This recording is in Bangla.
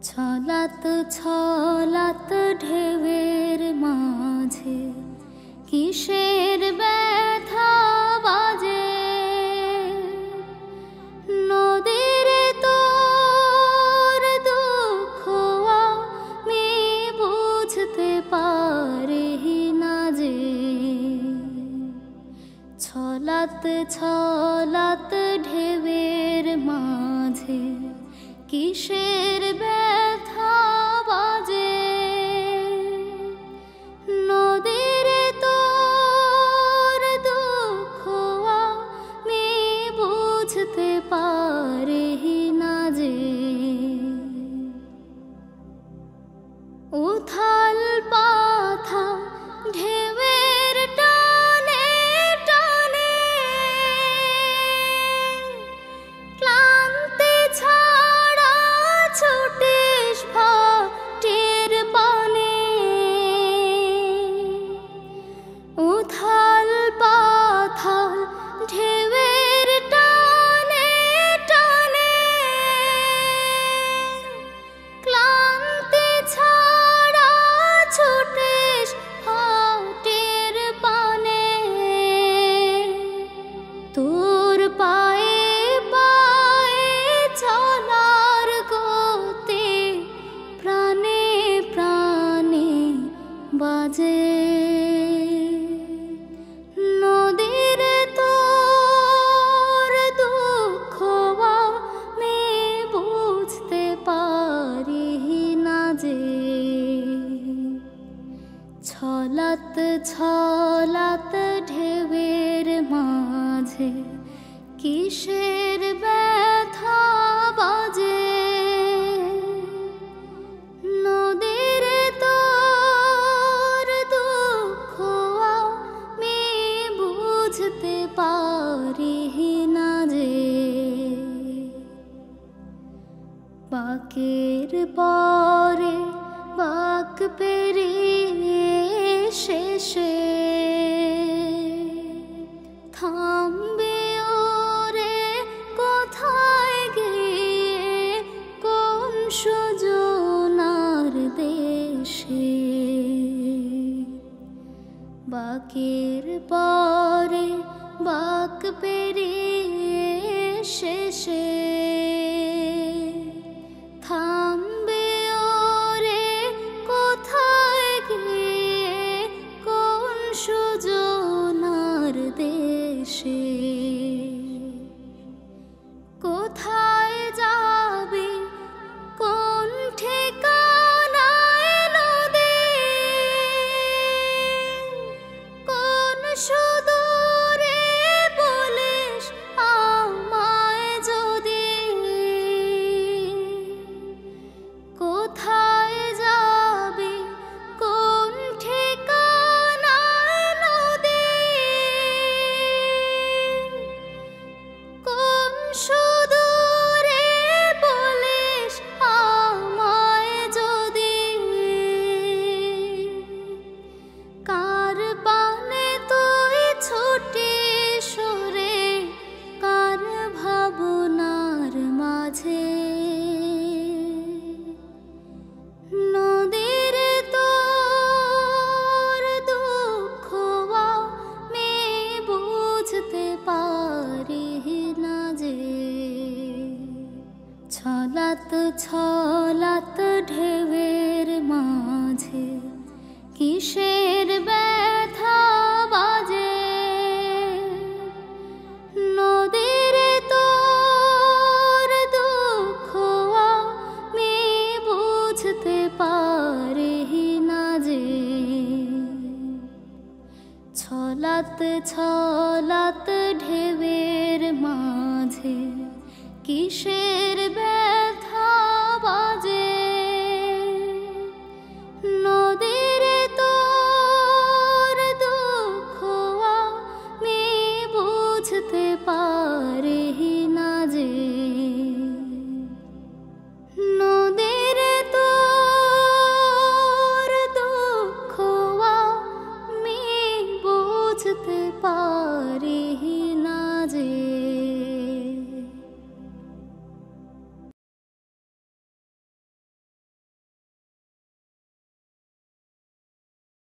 ছলাত ছলাত ঢেউয়ের মাঝে কিসের ব্যথা বাজে, নদীর তোর দুঃখ আমি বুঝতে পারি না যে। ছলাত ছলাত ঢেউয়ের মাঝে কিসের ব্যথা বাজে, নদীর তোর দুঃখ আমি বুঝতে পারি না যে। উথাল পাথাল ঢেউয়ের টানে টানে ক্লান্তি ছাড়া ছুটিস ভাটির পানে। উথাল পাথাল ঢেউয়ের টানে টানে ক্লান্তি ছাড়া ছুটিস ভাটির পানে। তোর পায়ে পায়ে চলার গতি প্রাণে প্রাণে বাজে, নদীর তোর দুঃখ আমি বুঝতে পারি না যে। ছলাত ছলাত ঢেউয়ের মাঝে কিসের ব্যথা বাজে, নদীর তোর দুঃখ আমি বুঝতে পারি না যে। বাঁকের পরে বাঁক পেরিয়ে শেষে থামবে ওরে কোথায় গিয়ে কোন সুজনার দেশে। বাঁকের পরে বাঁক পেরিয়ে শেষে থামবে ওরে কোথায় গিয়ে কোন সুজনার দেশে। কোথায় যাবে কোন ঠিকানায় নদী, কোন সুদূরে বলিস আমায় যদি। কোথায় যাবে কোন ঠিকানায় নদী, কোন সুদূরে বলিস আমায় যদি। কার পানে তুই ছুটি সরে কার ভাবনার মাঝে, নদীর তোর দুঃখ আমি বুঝতে পারি না যে। ছলাত ছলাত ঢেউয়ের